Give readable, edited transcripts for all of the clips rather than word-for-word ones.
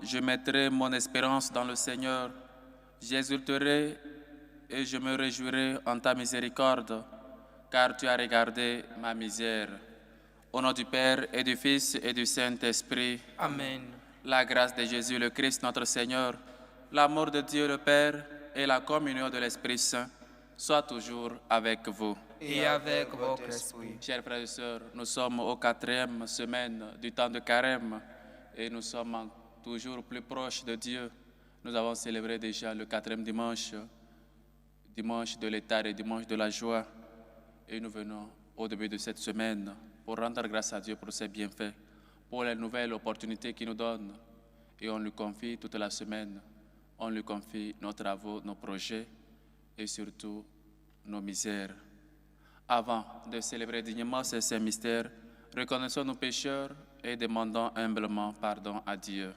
je mettrai mon espérance dans le Seigneur. J'exulterai et je me réjouirai en ta miséricorde, car tu as regardé ma misère. Au nom du Père et du Fils et du Saint-Esprit. Amen. La grâce de Jésus le Christ notre Seigneur, l'amour de Dieu le Père et la communion de l'Esprit Saint soient toujours avec vous. Et avec votre esprit. Chers frères et sœurs, nous sommes au 4e semaine du temps de Carême et nous sommes toujours plus proches de Dieu. Nous avons célébré déjà le 4e dimanche, dimanche de l'état et dimanche de la joie. Et nous venons au début de cette semaine pour rendre grâce à Dieu pour ses bienfaits, pour les nouvelles opportunités qu'il nous donne. Et on lui confie toute la semaine, on lui confie nos travaux, nos projets et surtout nos misères. Avant de célébrer dignement ces saints mystères, reconnaissons nos pécheurs et demandons humblement pardon à Dieu.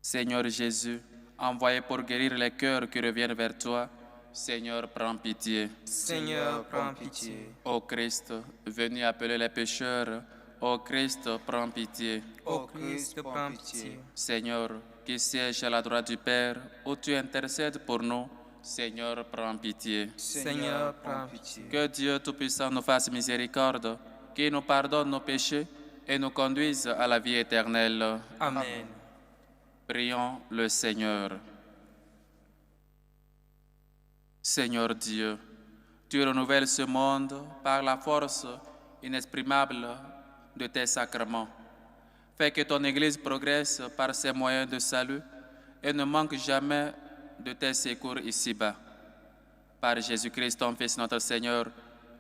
Seigneur Jésus, envoyé pour guérir les cœurs qui reviennent vers toi, Seigneur, prends pitié. Seigneur, prends pitié. Ô Christ, venu appeler les pécheurs, ô Christ, prends pitié. Ô Christ, prends pitié. Seigneur, qui siège à la droite du Père, où tu intercèdes pour nous, Seigneur, prends pitié. Seigneur, prends pitié. Que Dieu Tout-Puissant nous fasse miséricorde, qu'il nous pardonne nos péchés et nous conduise à la vie éternelle. Amen. Prions le Seigneur. Seigneur Dieu, tu renouvelles ce monde par la force inexprimable de tes sacrements. Fais que ton Église progresse par ses moyens de salut et ne manque jamais de tes secours ici-bas. Par Jésus-Christ, ton Fils, notre Seigneur,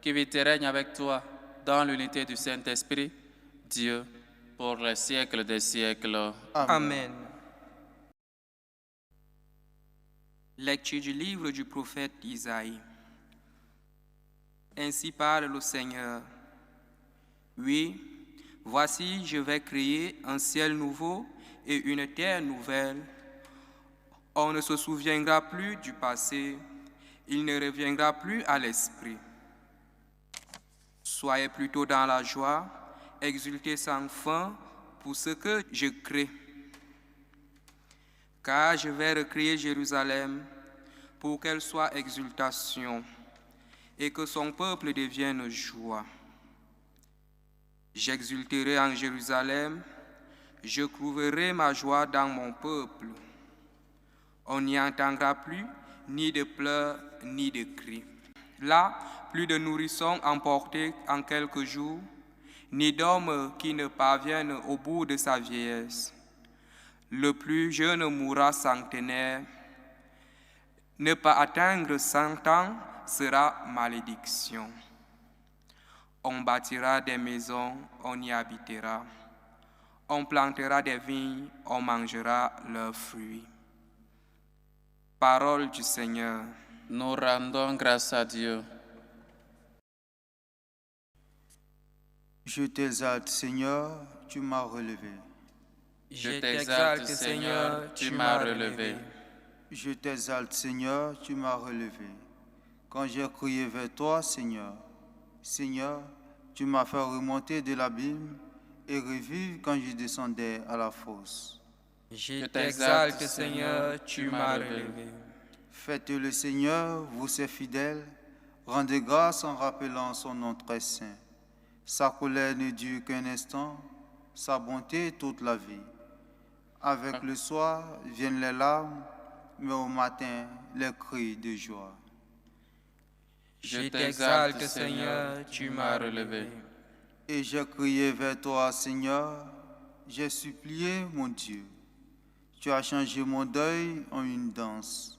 qui vit et règne avec toi dans l'unité du Saint-Esprit, Dieu, pour les siècles des siècles. Amen. Lecture du livre du prophète Isaïe. Ainsi parle le Seigneur. Oui, voici, je vais créer un ciel nouveau et une terre nouvelle. On ne se souviendra plus du passé, il ne reviendra plus à l'esprit. Soyez plutôt dans la joie, exultez sans fin pour ce que je crée. Car je vais recréer Jérusalem pour qu'elle soit exultation et que son peuple devienne joie. J'exulterai en Jérusalem, je trouverai ma joie dans mon peuple. On n'y entendra plus ni de pleurs ni de cris. Là, plus de nourrissons emportés en quelques jours, ni d'hommes qui ne parviennent au bout de sa vieillesse. Le plus jeune mourra centenaire. Ne pas atteindre 100 ans sera malédiction. On bâtira des maisons, on y habitera. On plantera des vignes, on mangera leurs fruits. Parole du Seigneur. Nous rendons grâce à Dieu. Je t'exalte, Seigneur, tu m'as relevé. Je t'exalte, Seigneur, tu m'as relevé. Je t'exalte, Seigneur, tu m'as relevé. Quand j'ai crié vers toi, Seigneur, Seigneur, tu m'as fait remonter de l'abîme et revivre quand je descendais à la fosse. Je t'exalte, Seigneur, tu m'as relevé. Faites le Seigneur, vous ses fidèles, rendez grâce en rappelant son nom très saint. Sa colère ne dure qu'un instant, sa bonté toute la vie. Avec le soir viennent les larmes, mais au matin les cris de joie. Je t'exalte, Seigneur, tu m'as relevé. Et j'ai crié vers toi, Seigneur, j'ai supplié mon Dieu. Tu as changé mon deuil en une danse.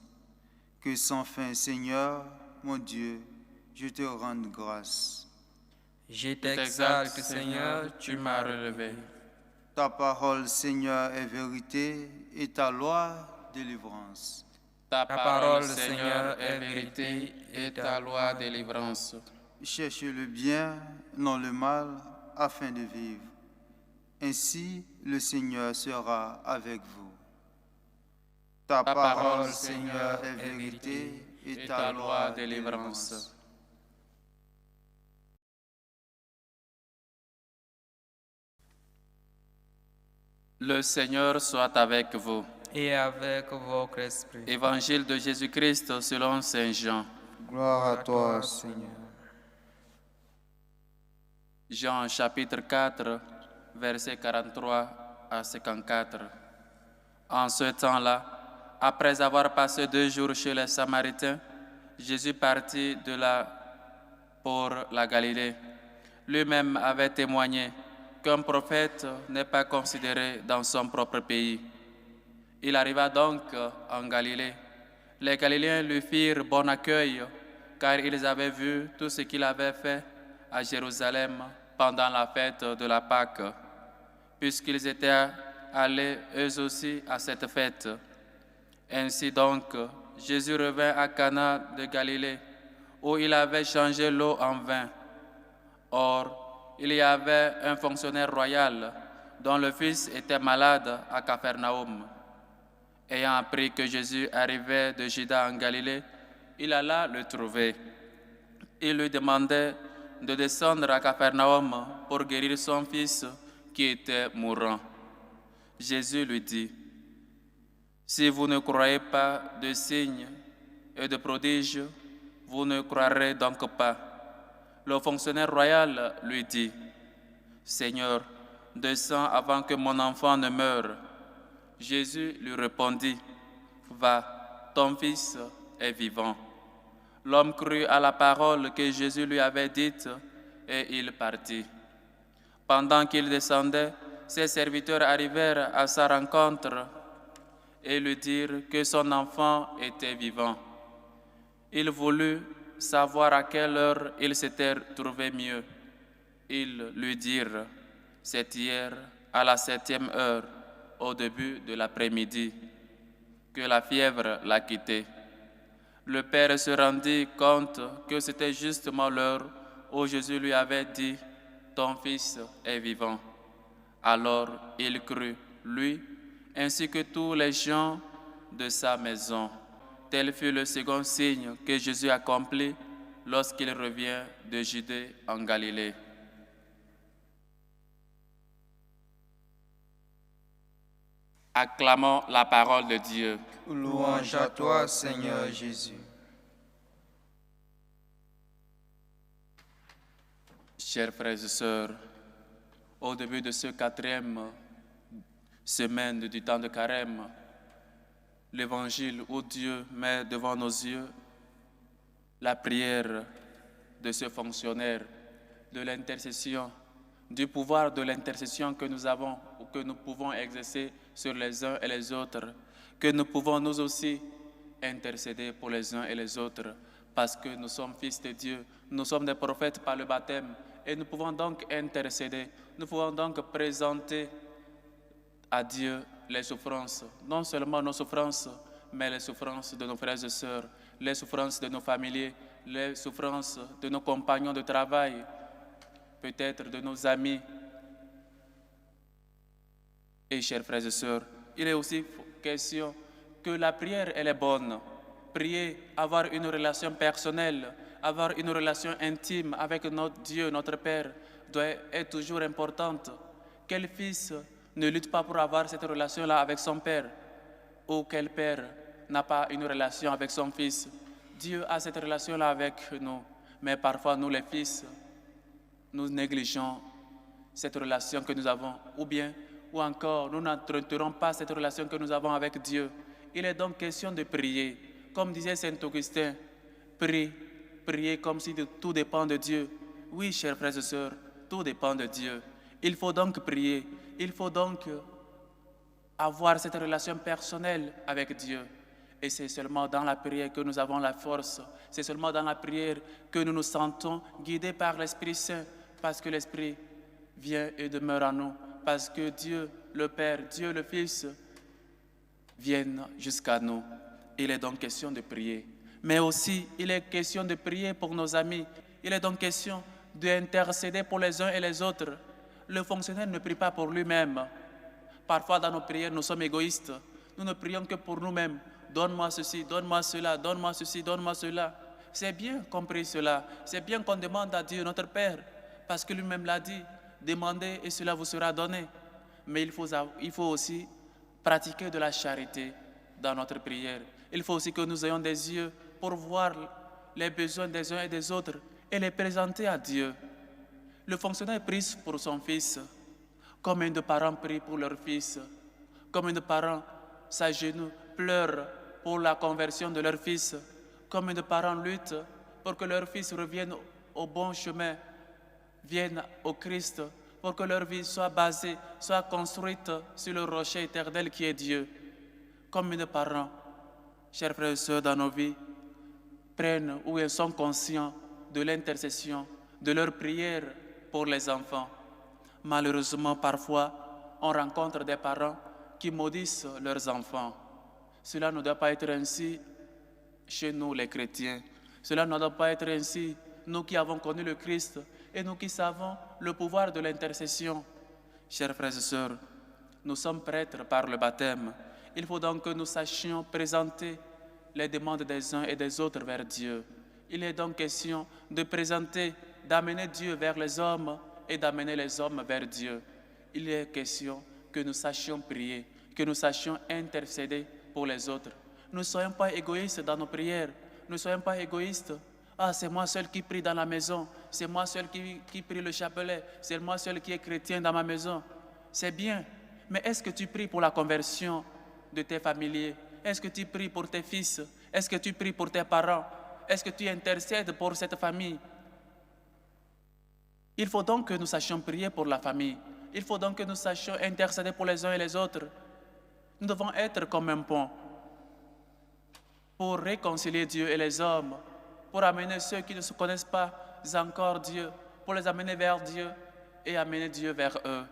Que sans fin, Seigneur, mon Dieu, je te rende grâce. Je t'exalte, Seigneur, tu m'as relevé. Ta parole, Seigneur, est vérité et ta loi, délivrance. Ta parole, Seigneur, est vérité et ta loi, délivrance. Cherchez le bien, non le mal, afin de vivre. Ainsi, le Seigneur sera avec vous. Ta parole, Seigneur, est vérité et ta loi, délivrance. Le Seigneur soit avec vous. et avec votre esprit. Évangile de Jésus-Christ selon Saint Jean. Gloire à toi, Seigneur. Jean chapitre 4, versets 43 à 54. En ce temps-là, après avoir passé 2 jours chez les Samaritains, Jésus partit de là pour la Galilée. Lui-même avait témoigné qu'un prophète n'est pas considéré dans son propre pays. Il arriva donc en Galilée. Les Galiléens lui firent bon accueil, car ils avaient vu tout ce qu'il avait fait à Jérusalem pendant la fête de la Pâque, puisqu'ils étaient allés eux aussi à cette fête. Ainsi donc, Jésus revint à Cana de Galilée, où il avait changé l'eau en vin. Or, il y avait un fonctionnaire royal dont le fils était malade à Capharnaüm. Ayant appris que Jésus arrivait de Juda en Galilée, il alla le trouver. Il lui demandait de descendre à Capharnaüm pour guérir son fils qui était mourant. Jésus lui dit, « Si vous ne croyez pas de signes et de prodiges, vous ne croirez donc pas. » Le fonctionnaire royal lui dit, « Seigneur, descends avant que mon enfant ne meure. » Jésus lui répondit, « Va, ton fils est vivant. » L'homme crut à la parole que Jésus lui avait dite et il partit. Pendant qu'il descendait, ses serviteurs arrivèrent à sa rencontre et lui dirent que son enfant était vivant. Il voulut savoir à quelle heure il s'était trouvé mieux. Ils lui dirent, « C'est hier à la 7e heure, au début de l'après-midi, que la fièvre l'a quitté. » Le père se rendit compte que c'était justement l'heure où Jésus lui avait dit, « Ton fils est vivant. » Alors il crut, lui, ainsi que tous les gens de sa maison. Tel fut le second signe que Jésus accomplit lorsqu'il revient de Judée en Galilée. Acclamons la parole de Dieu. Louange à toi, Seigneur Jésus. Chers frères et sœurs, au début de ce 4e semaine du temps de carême, l'évangile où Dieu met devant nos yeux la prière de ce fonctionnaire, de l'intercession, du pouvoir de l'intercession que nous avons ou que nous pouvons exercer sur les uns et les autres, que nous pouvons nous aussi intercéder pour les uns et les autres, parce que nous sommes fils de Dieu, nous sommes des prophètes par le baptême, et nous pouvons donc intercéder, nous pouvons donc présenter à Dieu les souffrances, non seulement nos souffrances, mais les souffrances de nos frères et sœurs, les souffrances de nos familiers, les souffrances de nos compagnons de travail, peut-être de nos amis. Et chers frères et sœurs, il est aussi question que la prière, elle est bonne. Prier, avoir une relation personnelle, avoir une relation intime avec notre Dieu, notre Père, est toujours importante. Quel fils ne lutte pas pour avoir cette relation-là avec son Père? Ou quel Père n'a pas une relation avec son Fils? Dieu a cette relation-là avec nous, mais parfois nous les fils, nous négligeons cette relation que nous avons, ou encore nous n'entretenons pas cette relation que nous avons avec Dieu. Il est donc question de prier. Comme disait Saint Augustin, priez comme si tout dépend de Dieu. Oui, chers frères et sœurs, tout dépend de Dieu. Il faut donc prier. Il faut donc avoir cette relation personnelle avec Dieu. Et c'est seulement dans la prière que nous avons la force. C'est seulement dans la prière que nous nous sentons guidés par l'Esprit Saint, parce que l'Esprit vient et demeure en nous, parce que Dieu le Père, Dieu le Fils viennent jusqu'à nous. Il est donc question de prier. Mais aussi, il est question de prier pour nos amis. Il est donc question d'intercéder pour les uns et les autres. Le fonctionnaire ne prie pas pour lui-même. Parfois, dans nos prières, nous sommes égoïstes. Nous ne prions que pour nous-mêmes. Donne-moi ceci, donne-moi cela, donne-moi ceci, donne-moi cela. C'est bien qu'on prie cela. C'est bien qu'on demande à Dieu, notre Père, parce que lui-même l'a dit. Demandez et cela vous sera donné. mais il faut aussi pratiquer de la charité dans notre prière. Il faut aussi que nous ayons des yeux pour voir les besoins des uns et des autres et les présenter à Dieu. Le fonctionnaire prie pour son fils. Combien de parents prient pour leur fils? Combien de parents s'agenouillent, pleurent pour la conversion de leur fils? Combien de parents luttent pour que leur fils revienne au bon chemin, vienne au Christ, pour que leur vie soit basée, soit construite sur le rocher éternel qui est Dieu? Combien de parents, chers frères et sœurs, dans nos vies, prennent ou ils sont conscients de l'intercession, de leur prière pour les enfants? Malheureusement, parfois, on rencontre des parents qui maudissent leurs enfants. Cela ne doit pas être ainsi chez nous, les chrétiens. Cela ne doit pas être ainsi, nous qui avons connu le Christ et nous qui savons le pouvoir de l'intercession. Chers frères et sœurs, nous sommes prêtres par le baptême. Il faut donc que nous sachions présenter les demandes des uns et des autres vers Dieu. Il est donc question de présenter, d'amener Dieu vers les hommes et d'amener les hommes vers Dieu. Il est question que nous sachions prier, que nous sachions intercéder pour les autres. Ne soyons pas égoïstes dans nos prières. Ne soyons pas égoïstes. Ah, c'est moi seul qui prie dans la maison. C'est moi seul qui prie le chapelet. C'est moi seul qui est chrétien dans ma maison. C'est bien. Mais est-ce que tu pries pour la conversion de tes familiers? Est-ce que tu pries pour tes fils? Est-ce que tu pries pour tes parents? Est-ce que tu intercèdes pour cette famille? Il faut donc que nous sachions prier pour la famille. Il faut donc que nous sachions intercéder pour les uns et les autres. Nous devons être comme un pont pour réconcilier Dieu et les hommes, pour amener ceux qui ne se connaissent pas encore Dieu, pour les amener vers Dieu et amener Dieu vers eux.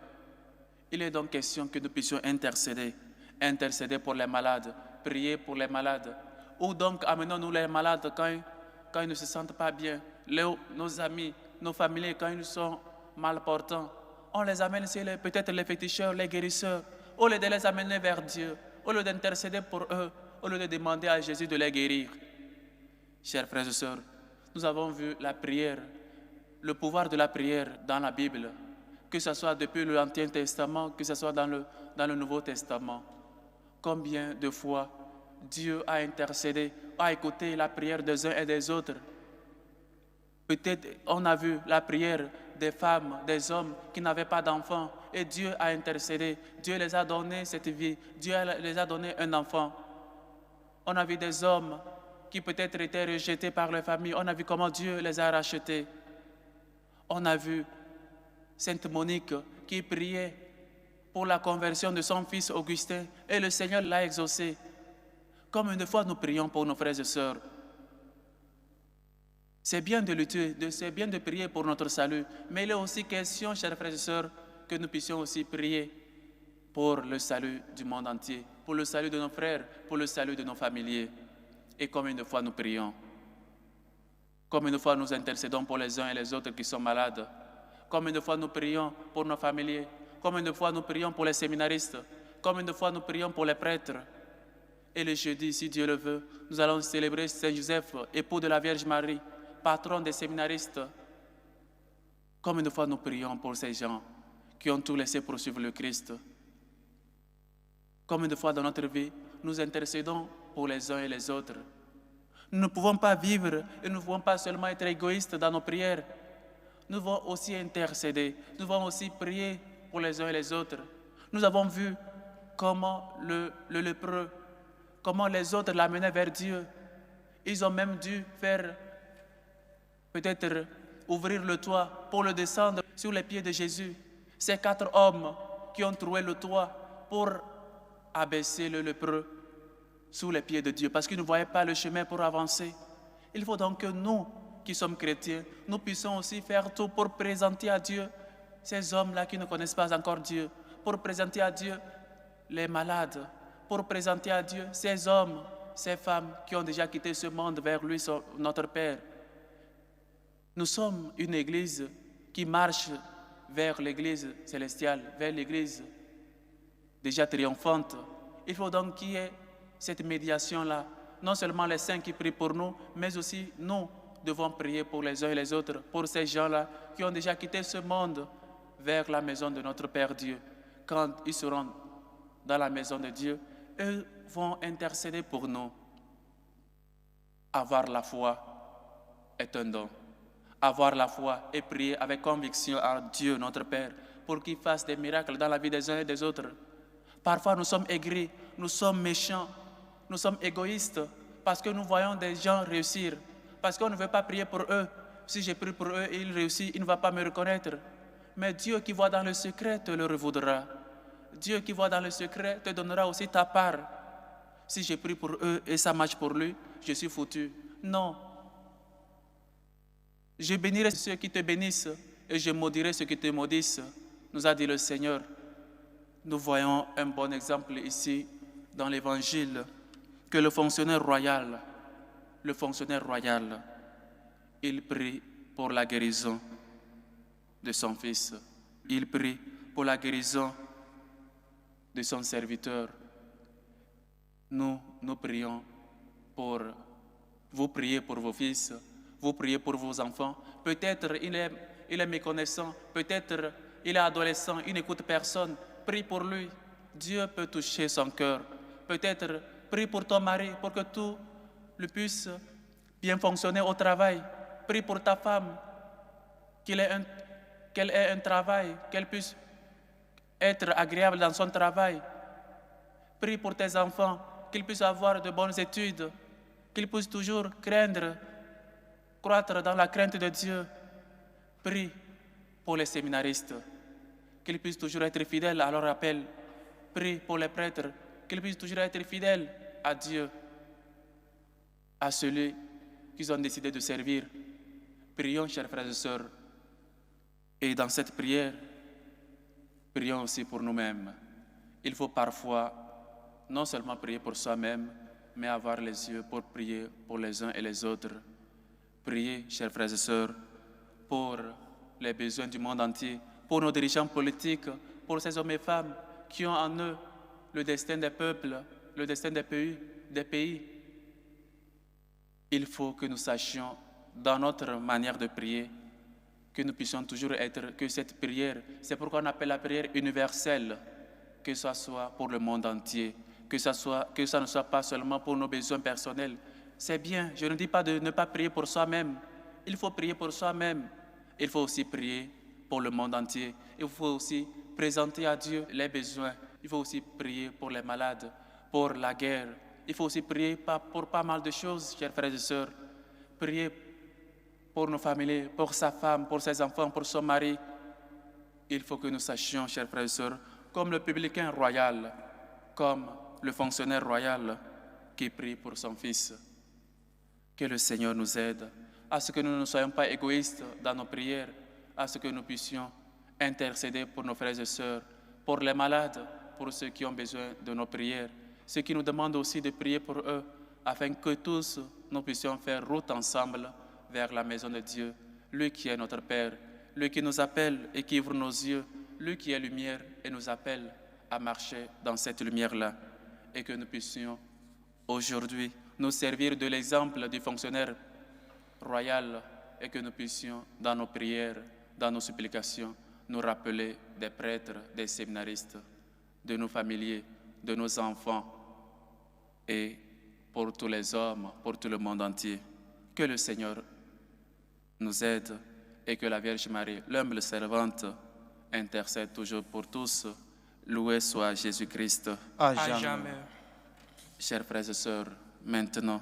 Il est donc question que nous puissions intercéder pour les malades, prier pour les malades. Ou donc amenons-nous les malades quand ils ne se sentent pas bien, nos amis, nos familiers quand ils sont mal portants. On les amène chez peut-être les féticheurs, les guérisseurs, au lieu de les amener vers Dieu, au lieu d'intercéder pour eux, au lieu de demander à Jésus de les guérir. Chers frères et sœurs, nous avons vu la prière, le pouvoir de la prière dans la Bible, que ce soit depuis l'Ancien Testament, que ce soit dans le Nouveau Testament. Combien de fois Dieu a intercédé, a écouté la prière des uns et des autres. Peut-être on a vu la prière des femmes, des hommes qui n'avaient pas d'enfants et Dieu a intercédé. Dieu les a donné cette vie. Dieu les a donné un enfant. On a vu des hommes qui peut-être étaient rejetés par leur famille. On a vu comment Dieu les a rachetés. On a vu Sainte Monique qui priait pour la conversion de son fils Augustin et le Seigneur l'a exaucé. Comme une fois nous prions pour nos frères et sœurs. C'est bien de lutter, c'est bien de prier pour notre salut, mais il est aussi question, chers frères et sœurs, que nous puissions aussi prier pour le salut du monde entier, pour le salut de nos frères, pour le salut de nos familiers. Et combien de fois nous prions? Combien de fois nous intercédons pour les uns et les autres qui sont malades? Combien de fois nous prions pour nos familiers? Combien de fois nous prions pour les séminaristes? Combien de fois nous prions pour les prêtres? Et le jeudi, si Dieu le veut, nous allons célébrer Saint Joseph, époux de la Vierge Marie, patron des séminaristes. Combien de fois nous prions pour ces gens qui ont tout laissé pour suivre le Christ? Combien de fois dans notre vie, nous intercédons pour les uns et les autres? Nous ne pouvons pas vivre et nous ne pouvons pas seulement être égoïstes dans nos prières. Nous devons aussi intercéder, nous devons aussi prier pour les uns et les autres. Nous avons vu comment le lépreux, comment les autres l'amenaient vers Dieu. Ils ont même dû faire, peut-être ouvrir le toit pour le descendre sur les pieds de Jésus. Ces 4 hommes qui ont trouvé le toit pour abaisser le lépreux sous les pieds de Dieu, parce qu'ils ne voyaient pas le chemin pour avancer. Il faut donc que nous, qui sommes chrétiens, nous puissions aussi faire tout pour présenter à Dieu ces hommes-là qui ne connaissent pas encore Dieu, pour présenter à Dieu les malades, pour présenter à Dieu ces hommes, ces femmes qui ont déjà quitté ce monde vers lui, notre Père. Nous sommes une église qui marche vers l'église célestiale, vers l'église déjà triomphante. Il faut donc qu'il y ait cette médiation-là. Non seulement les saints qui prient pour nous, mais aussi nous devons prier pour les uns et les autres, pour ces gens-là qui ont déjà quitté ce monde vers la maison de notre Père Dieu. quand ils seront dans la maison de Dieu, eux vont intercéder pour nous. Avoir la foi est un don. Avoir la foi et prier avec conviction à Dieu, notre Père, pour qu'il fasse des miracles dans la vie des uns et des autres. Parfois, nous sommes aigris, nous sommes méchants, nous sommes égoïstes, parce que nous voyons des gens réussir, parce qu'on ne veut pas prier pour eux. Si j'ai prié pour eux et ils réussissent, il ne va pas me reconnaître. Mais Dieu qui voit dans le secret te le revaudra. Dieu qui voit dans le secret te donnera aussi ta part. Si j'ai prié pour eux et ça marche pour lui, je suis foutu. Non. Je bénirai ceux qui te bénissent et je maudirai ceux qui te maudissent, nous a dit le Seigneur. Nous voyons un bon exemple ici dans l'Évangile, que le fonctionnaire royal, il prie pour la guérison de son fils. Il prie pour la guérison de son serviteur. Nous prions pour vous, priez pour vos fils, vous priez pour vos enfants. Peut-être il est méconnaissant, peut-être il est adolescent, il n'écoute personne. Prie pour lui. Dieu peut toucher son cœur. Peut-être prie pour ton mari pour que tout le puisse bien fonctionner au travail. Prie pour ta femme, qu'elle ait un travail, qu'elle puisse être agréable dans son travail. Prie pour tes enfants, qu'ils puissent avoir de bonnes études, qu'ils puissent toujours croître dans la crainte de Dieu. Prie pour les séminaristes, qu'ils puissent toujours être fidèles à leur appel. Prie pour les prêtres, qu'ils puissent toujours être fidèles à Dieu, à celui qu'ils ont décidé de servir. Prions, chers frères et sœurs, et dans cette prière, prions aussi pour nous-mêmes. Il faut parfois non seulement prier pour soi-même, mais avoir les yeux pour prier pour les uns et les autres. Priez, chers frères et sœurs, pour les besoins du monde entier, pour nos dirigeants politiques, pour ces hommes et femmes qui ont en eux le destin des peuples, le destin des pays. Il faut que nous sachions, dans notre manière de prier, que nous puissions toujours être, que cette prière, c'est pourquoi on appelle la prière universelle, que ce soit pour le monde entier, que ça ne soit pas seulement pour nos besoins personnels. C'est bien, je ne dis pas de ne pas prier pour soi-même. Il faut prier pour soi-même. Il faut aussi prier pour le monde entier. Il faut aussi présenter à Dieu les besoins. Il faut aussi prier pour les malades, pour la guerre. Il faut aussi prier pour pas mal de choses, chers frères et sœurs. Prier pour nos familles, pour sa femme, pour ses enfants, pour son mari. Il faut que nous sachions, chers frères et sœurs, comme le publicain royal, comme le fonctionnaire royal qui prie pour son fils. Que le Seigneur nous aide à ce que nous ne soyons pas égoïstes dans nos prières, à ce que nous puissions intercéder pour nos frères et sœurs, pour les malades, pour ceux qui ont besoin de nos prières, ceux qui nous demandent aussi de prier pour eux, afin que tous nous puissions faire route ensemble vers la maison de Dieu, lui qui est notre Père, lui qui nous appelle et qui ouvre nos yeux, lui qui est lumière et nous appelle à marcher dans cette lumière-là, et que nous puissions aujourd'hui nous servir de l'exemple du fonctionnaire royal et que nous puissions, dans nos prières, dans nos supplications, nous rappeler des prêtres, des séminaristes, de nos familiers, de nos enfants et pour tous les hommes, pour tout le monde entier. Que le Seigneur nous aide et que la Vierge Marie, l'humble servante, intercède toujours pour tous. Loué soit Jésus-Christ. À jamais. Chers frères et sœurs, maintenant,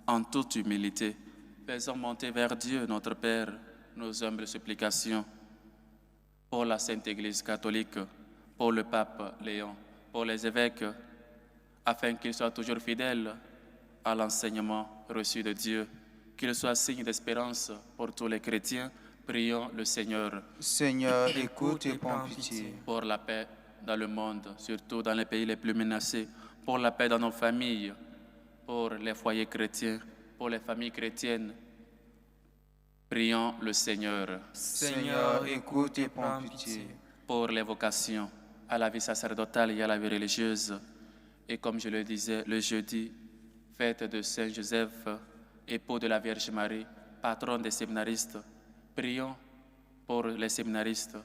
en toute humilité, faisons monter vers Dieu, notre Père, nos humbles supplications pour la Sainte Église catholique, pour le pape Léon, pour les évêques, afin qu'ils soient toujours fidèles à l'enseignement reçu de Dieu, qu'ils soient signe d'espérance pour tous les chrétiens. Prions le Seigneur. Seigneur, écoute et prends pitié. Pour la paix dans le monde, surtout dans les pays les plus menacés, pour la paix dans nos familles, pour les foyers chrétiens, pour les familles chrétiennes. Prions le Seigneur. Seigneur, écoute et prends pitié. Pour les vocations à la vie sacerdotale et à la vie religieuse. Et comme je le disais le jeudi, fête de Saint Joseph, époux de la Vierge Marie, patron des séminaristes. Prions pour les séminaristes,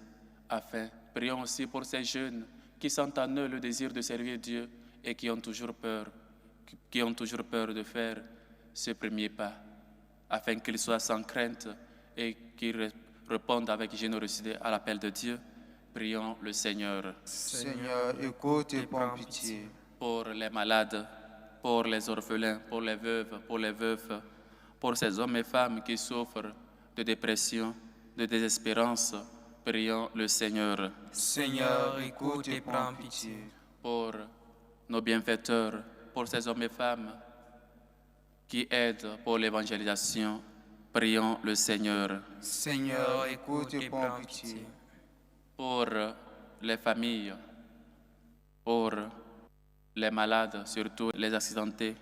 prions aussi pour ces jeunes qui sentent en eux le désir de servir Dieu et qui ont toujours peur de faire ce premier pas, afin qu'ils soient sans crainte et qu'ils répondent avec générosité à l'appel de Dieu. Prions le Seigneur. Seigneur, écoute et prends pitié. Pour les malades, pour les orphelins, pour les veuves, pour les veufs, pour ces hommes et femmes qui souffrent de dépression, de désespérance, prions le Seigneur. Seigneur, écoute et prends pitié. Pour nos bienfaiteurs, pour ces hommes et femmes qui aident pour l'évangélisation, prions le Seigneur. Seigneur, écoute et prends pitié. Pour les familles, pour les malades, surtout les accidentés,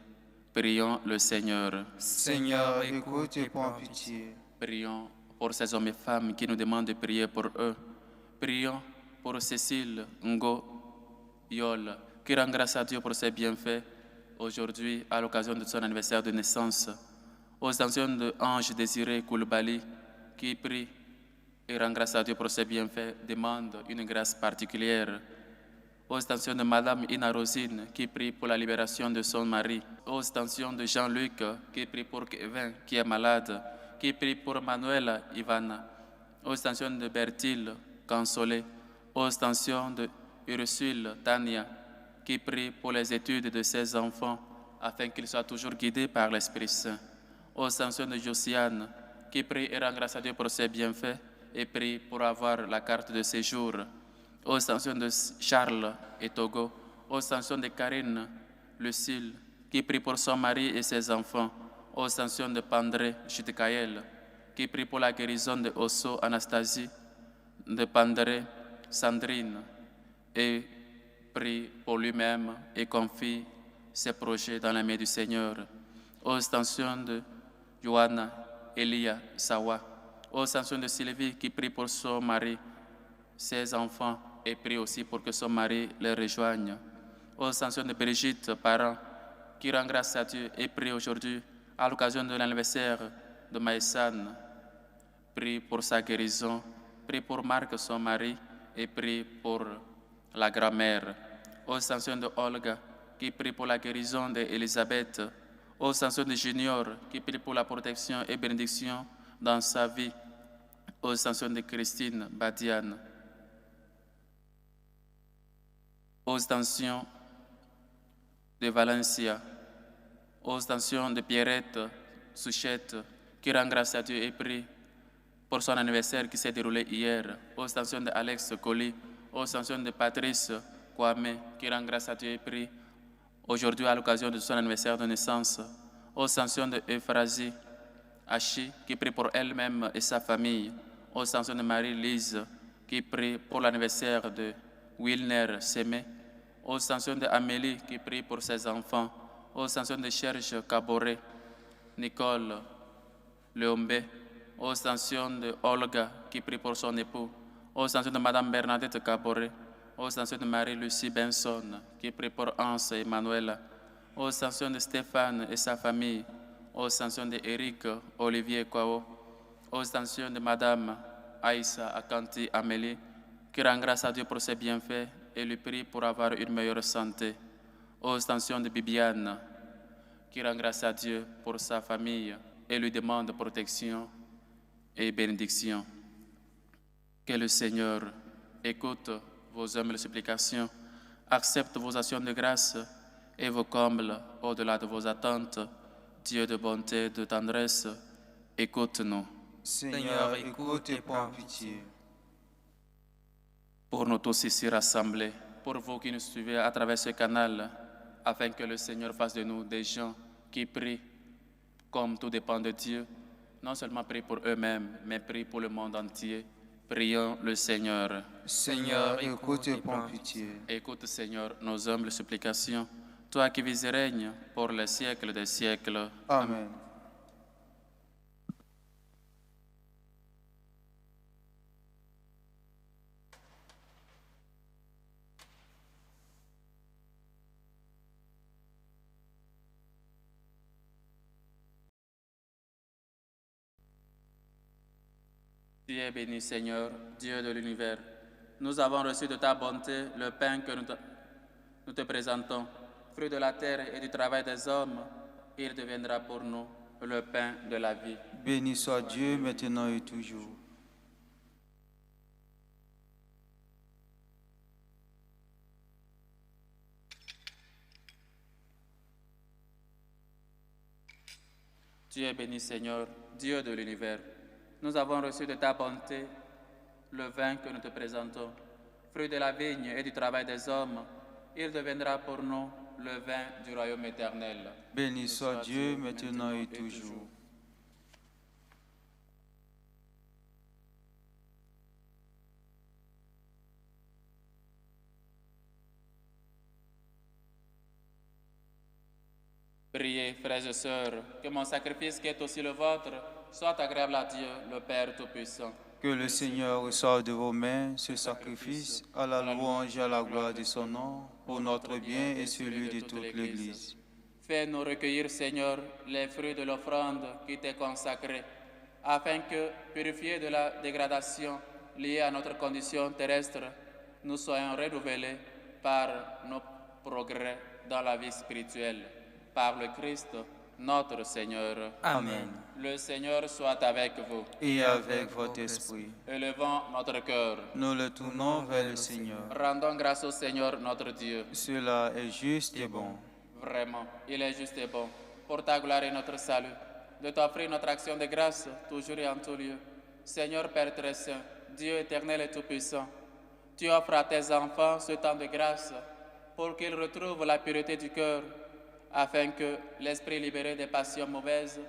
prions le Seigneur. Seigneur, écoute et prends pitié. Prions pour ces hommes et femmes qui nous demandent de prier pour eux. Prions pour Cécile Ngo Yol, qui rend grâce à Dieu pour ses bienfaits aujourd'hui à l'occasion de son anniversaire de naissance. Aux anciens de Ange Désiré Koulibaly, qui prie et rend grâce à Dieu pour ses bienfaits, demande une grâce particulière. Aux intentions de Madame Ina Rosine, qui prie pour la libération de son mari. Aux intentions de Jean-Luc, qui prie pour Kevin, qui est malade. Qui prie pour Manuela Ivana. Aux intentions de Bertille Consolé. Aux intentions de Ursule Tania, qui prie pour les études de ses enfants, afin qu'ils soient toujours guidés par l'Esprit Saint. Aux intentions de Josiane, qui prie et rend grâce à Dieu pour ses bienfaits, et prie pour avoir la carte de séjour. Aux intentions de Charles et Togo, aux intentions de Karine, Lucille, qui prie pour son mari et ses enfants, aux intentions de Pandré Chutikaël, qui prie pour la guérison de Osso Anastasie, de Pandré Sandrine, et prie pour lui-même et confie ses projets dans la main du Seigneur. Aux intentions de Johanna Elia Sawa, aux intentions de Sylvie, qui prie pour son mari, ses enfants, et prie aussi pour que son mari les rejoigne. Aux intentions de Brigitte, parents, qui rend grâce à Dieu et prie aujourd'hui à l'occasion de l'anniversaire de Maïsan. Prie pour sa guérison, prie pour Marc, son mari, et prie pour la grand-mère. Aux intentions de Olga, qui prie pour la guérison d'Elisabeth. Aux intentions de Junior, qui prie pour la protection et bénédiction dans sa vie. Aux intentions de Christine Badiane. Aux intentions de Valencia, aux intentions de Pierrette Souchette, qui rend grâce à Dieu et prie pour son anniversaire qui s'est déroulé hier, aux intentions de Alex Colli, aux intentions de Patrice Kwame, qui rend grâce à Dieu et prie aujourd'hui à l'occasion de son anniversaire de naissance, aux intentions de Euphrasie Achi, qui prie pour elle-même et sa famille, aux intentions de Marie-Lise, qui prie pour l'anniversaire de Wilner Semé, aux intentions de Amélie, qui prie pour ses enfants, aux intentions de Serge Caboret, Nicole Léombe, aux intentions de Olga, qui prie pour son époux, aux intentions de Madame Bernadette Caboret, aux intentions de Marie-Lucie Benson, qui prie pour Anse et Manuela, aux intentions de Stéphane et sa famille, aux intentions de Eric Olivier Kwao, aux intentions de Madame Aïssa Akanti Amélie, qui rend grâce à Dieu pour ses bienfaits et lui prie pour avoir une meilleure santé, aux intentions de Bibiane, qui rend grâce à Dieu pour sa famille et lui demande protection et bénédiction. Que le Seigneur écoute vos humbles supplications, accepte vos actions de grâce et vous comble au-delà de vos attentes. Dieu de bonté, de tendresse, écoute-nous. Seigneur, écoute et prends pitié. Pour nous tous ici rassemblés, pour vous qui nous suivez à travers ce canal, afin que le Seigneur fasse de nous des gens qui prient comme tout dépend de Dieu, non seulement prient pour eux-mêmes, mais prient pour le monde entier. Prions le Seigneur. Seigneur, écoute et prends pitié. Écoute, Seigneur, nos humbles supplications, toi qui vis et règnes pour les siècles des siècles. Amen. Tu es béni, Seigneur, Dieu de l'univers, Nous avons reçu de ta bonté le pain que nous te présentons, fruit de la terre et du travail des hommes. Il deviendra pour nous le pain de la vie. Béni soit Dieu maintenant et toujours. Tu es béni, Seigneur, Dieu de l'univers. Nous avons reçu de ta bonté le vin que nous te présentons, fruit de la vigne et du travail des hommes. Il deviendra pour nous le vin du royaume éternel. Béni soit Dieu maintenant et toujours. Priez, frères et sœurs, que mon sacrifice qui est aussi le vôtre soit agréable à Dieu, le Père Tout-Puissant. Que le Seigneur reçoive de vos mains ce sacrifice à la louange et à la gloire de son nom, pour notre bien et celui de toute l'Église. Fais-nous recueillir, Seigneur, les fruits de l'offrande qui t'est consacrée, afin que, purifiés de la dégradation liée à notre condition terrestre, nous soyons renouvelés par nos progrès dans la vie spirituelle. Par le Christ, notre Seigneur. Amen. Le Seigneur soit avec vous. Et avec votre esprit. Élevons notre cœur. Nous le tournons vers le Seigneur. Rendons grâce au Seigneur notre Dieu. Cela est juste et bon. Vraiment, il est juste et bon, pour ta gloire et notre salut, de t'offrir notre action de grâce, toujours et en tout lieu. Seigneur Père très saint, Dieu éternel et tout-puissant, tu offres à tes enfants ce temps de grâce pour qu'ils retrouvent la pureté du cœur, afin que, l'esprit libéré des passions mauvaises,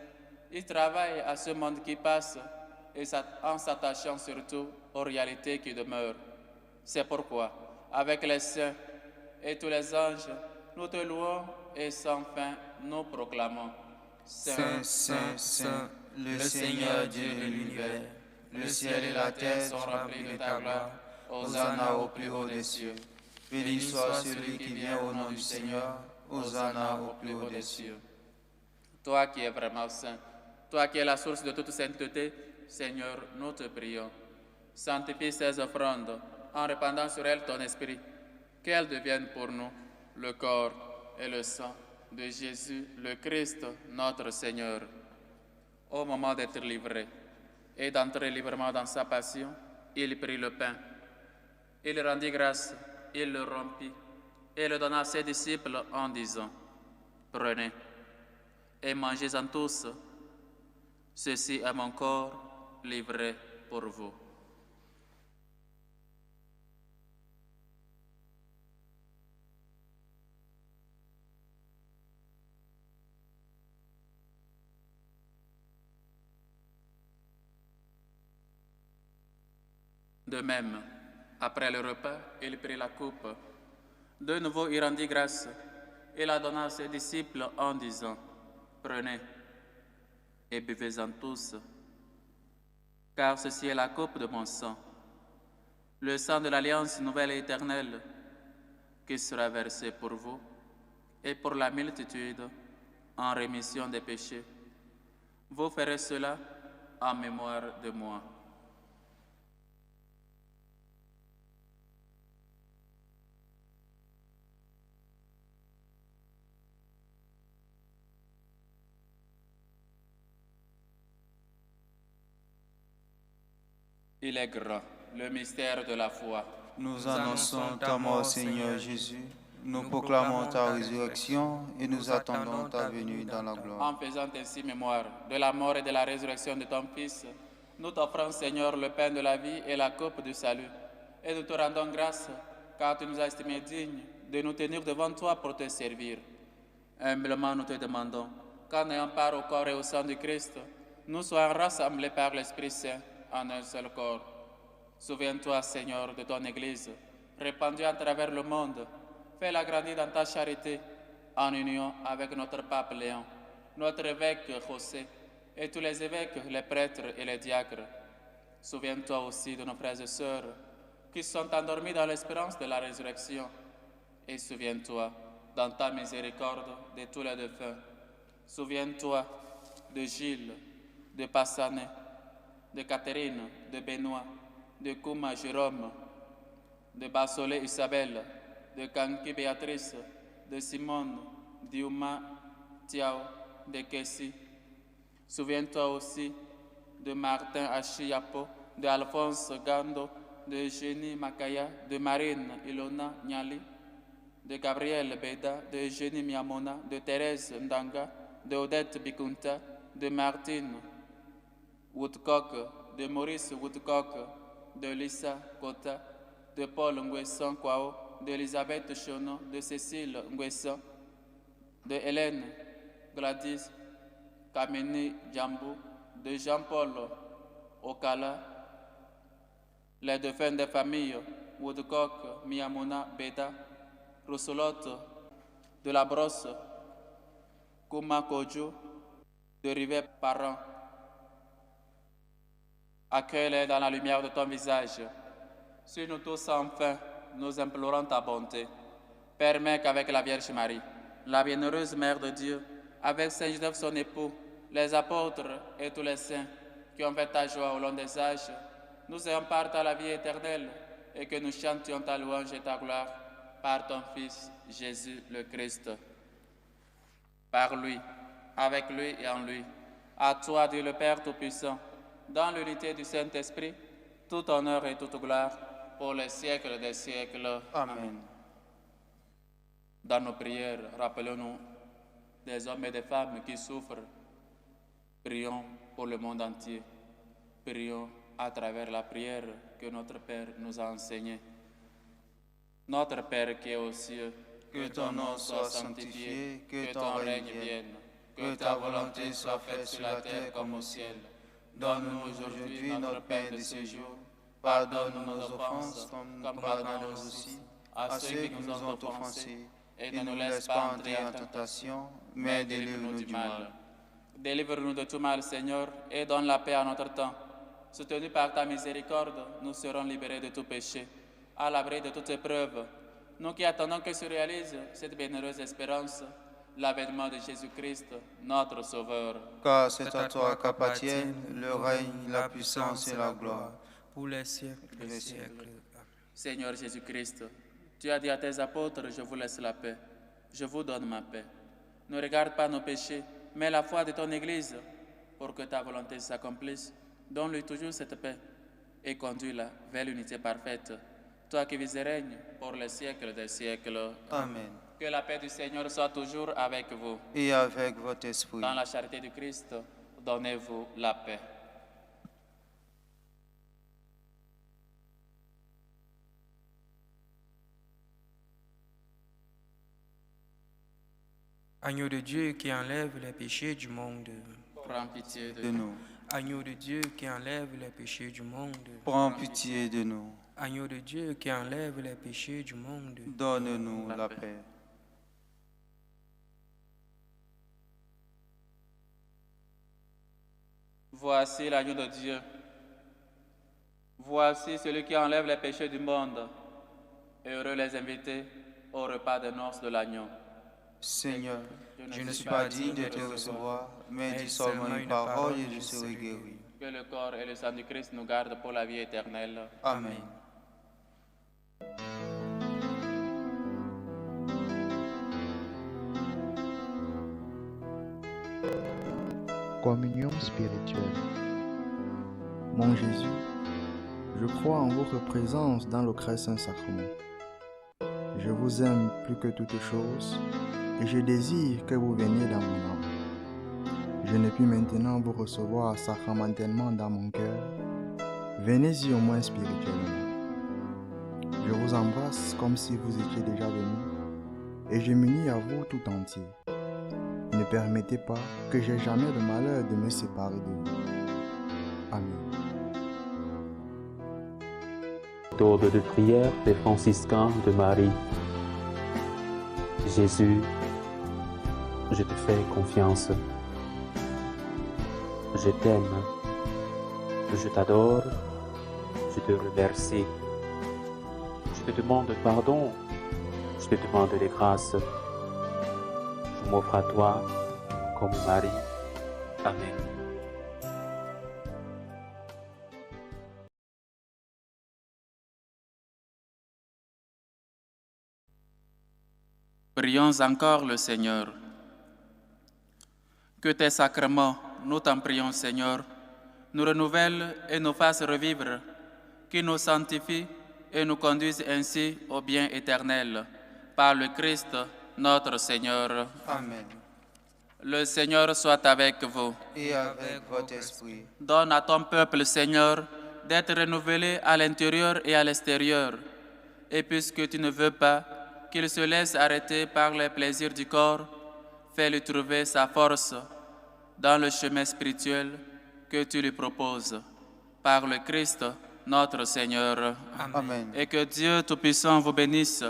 il travaille à ce monde qui passe et en s'attachant surtout aux réalités qui demeurent. C'est pourquoi, avec les saints et tous les anges, nous te louons et sans fin nous proclamons. Saint, Saint, Saint, le Seigneur Dieu de l'univers, le ciel et la terre sont remplis de ta gloire. Hosanna au plus haut des cieux. Béni soit celui qui vient au nom du Seigneur. Hosanna au plus haut des cieux. Toi qui es vraiment saint, toi qui es la source de toute sainteté, Seigneur, nous te prions. Sanctifie ces offrandes en répandant sur elles ton esprit, qu'elles deviennent pour nous le corps et le sang de Jésus, le Christ, notre Seigneur. Au moment d'être livré et d'entrer librement dans sa passion, il prit le pain. Il rendit grâce, il le rompit et le donna à ses disciples en disant, « Prenez et mangez-en tous, ceci est mon corps livré pour vous. » De même, après le repas, il prit la coupe. De nouveau, il rendit grâce et la donna à ses disciples en disant, « Prenez et buvez-en tous, car ceci est la coupe de mon sang, le sang de l'alliance nouvelle et éternelle, qui sera versé pour vous et pour la multitude en rémission des péchés. Vous ferez cela en mémoire de moi. » Il est grand, le mystère de la foi. Nous annonçons ta mort, Seigneur Jésus. Nous proclamons ta résurrection et nous attendons ta venue dans la gloire. En faisant ainsi mémoire de la mort et de la résurrection de ton Fils, nous t'offrons, Seigneur, le pain de la vie et la coupe du salut. Et nous te rendons grâce, car tu nous as estimés dignes de nous tenir devant toi pour te servir. Humblement, nous te demandons qu'en ayant part au corps et au sang du Christ, nous soyons rassemblés par l'Esprit Saint en un seul corps. Souviens-toi, Seigneur, de ton Église, répandue à travers le monde. Fais-la grandir dans ta charité, en union avec notre pape Léon, notre évêque José, et tous les évêques, les prêtres et les diacres. Souviens-toi aussi de nos frères et sœurs qui sont endormis dans l'espérance de la résurrection. Et souviens-toi, dans ta miséricorde, de tous les défunts. Souviens-toi de Gilles, de Passané, de Catherine, de Benoît, de Kouma Jérôme, de Barsolé Isabelle, de Kanki Béatrice, de Simone, d'Yuma Tiao, de Kessi. Souviens-toi aussi de Martin Achiapo, de Alphonse Gando, de Eugénie Makaya, de Marine Ilona Nyali, de Gabriel Beda, de Eugénie Miamona, de Thérèse Ndanga, de Odette Bikunta, de Martine Woodcock, de Maurice Woodcock, de Lisa Kota, de Paul Nguessan Kwao, de Elisabeth Chono, de Cécile Nguessan, de Hélène Gladys Kamini Djambou, de Jean-Paul Okala, les défunts des familles Woodcock, Miamona, Beda, Rousselotte, de la Brosse, Kouma Kojo, de Rivet Parent. Accueille-les dans la lumière de ton visage. Sur nous tous enfin, nous implorons ta bonté. Permets qu'avec la Vierge Marie, la bienheureuse Mère de Dieu, avec Saint Joseph son époux, les apôtres et tous les saints qui ont fait ta joie au long des âges, nous ayons part à la vie éternelle et que nous chantions ta louange et ta gloire par ton Fils Jésus le Christ. Par lui, avec lui et en lui, à toi Dieu le Père Tout-Puissant, dans l'unité du Saint-Esprit, tout honneur et toute gloire pour les siècles des siècles. Amen. Dans nos prières, rappelons-nous des hommes et des femmes qui souffrent. Prions pour le monde entier. Prions à travers la prière que notre Père nous a enseignée. Notre Père qui est aux cieux, Que ton nom soit sanctifié, que ton règne vienne, que ta volonté soit faite sur la terre comme au ciel. Donne-nous aujourd'hui notre pain de ce jour. Pardonne-nous nos offenses, comme pardonnons aussi à ceux qui nous ont offensés. Et ne nous laisse pas entrer en tentation, mais délivre-nous du mal. Délivre-nous de tout mal, Seigneur, et donne la paix à notre temps. Soutenus par ta miséricorde, nous serons libérés de tout péché, à l'abri de toute épreuve. Nous qui attendons que se réalise cette bienheureuse espérance, l'avènement de Jésus-Christ, notre Sauveur. Car c'est à toi qu'appartiennent le règne, la puissance et la gloire, pour les siècles des des siècles. siècles. Seigneur Jésus-Christ, tu as dit à tes apôtres, je vous laisse la paix, je vous donne ma paix. Ne regarde pas nos péchés, mais la foi de ton Église, pour que ta volonté s'accomplisse. Donne-lui toujours cette paix et conduis-la vers l'unité parfaite. Toi qui vis et règnes pour les siècles des siècles. Amen. Que la paix du Seigneur soit toujours avec vous. Et avec votre esprit. Dans la charité du Christ, donnez-vous la paix. Agneau de Dieu qui enlève les péchés du monde. Prends pitié de De nous. nous. Agneau de Dieu qui enlève les péchés du monde. Prends pitié de nous. Agneau de Dieu qui enlève les péchés du monde. Donne-nous la paix. Voici l'agneau de Dieu. Voici celui qui enlève les péchés du monde. Heureux les invités au repas des noces de l'agneau. Seigneur, je ne suis pas digne de te recevoir, mais dis seulement une parole et je serai guéri. Que le corps et le sang du Christ nous gardent pour la vie éternelle. Amen. Communion spirituelle. Mon Jésus, je crois en votre présence dans le très saint sacrement. Je vous aime plus que toute chose et je désire que vous veniez dans mon âme. Je ne puis maintenant vous recevoir sacramentellement dans mon cœur. Venez-y au moins spirituellement. Je vous embrasse comme si vous étiez déjà venu et je m'unis à vous tout entier. Ne permettez pas que j'aie jamais le malheur de me séparer de vous. Amen. Méthode de prière des franciscains de Marie. Jésus, je te fais confiance. Je t'aime. Je t'adore. Je te remercie. Je te demande pardon. Je te demande des grâces. Je m'offre à toi comme Marie. Amen. Prions encore le Seigneur. Que tes sacrements, nous t'en prions, Seigneur, nous renouvellent et nous fassent revivre, qui nous sanctifient et nous conduisent ainsi au bien éternel. Par le Christ, notre Seigneur. Amen. Le Seigneur soit avec vous. Et avec votre esprit. Donne à ton peuple, Seigneur, d'être renouvelé à l'intérieur et à l'extérieur. Et puisque tu ne veux pas qu'il se laisse arrêter par les plaisirs du corps, fais-lui trouver sa force dans le chemin spirituel que tu lui proposes. Par le Christ, notre Seigneur. Amen. Et que Dieu Tout-Puissant vous bénisse,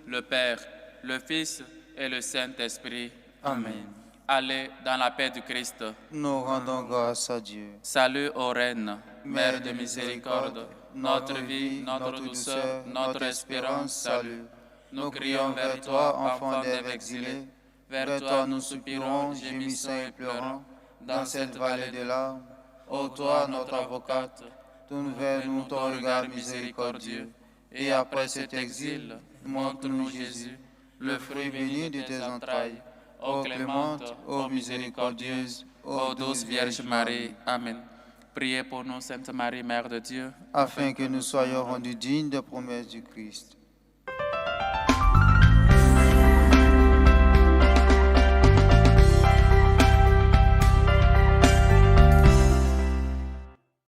le Père, le Fils et le Saint-Esprit. Amen. Allez dans la paix du Christ. Nous rendons grâce à Dieu. Salut aux reines, Mère de miséricorde, notre vie, notre douceur, notre espérance, salut. Nous crions vers toi, enfants d'Ève exilés. Vers toi nous soupirons, gémissant et pleurant, dans cette vallée de larmes. Ô toi, notre avocate, tourne vers nous ton regard miséricordieux. Et après cet exil, montre-nous Jésus, le fruit béni de tes entrailles. Ô clémente, ô miséricordieuse, ô douce Vierge Marie. Amen. Priez pour nous, Sainte Marie, Mère de Dieu, afin que nous soyons rendus dignes des promesses du Christ.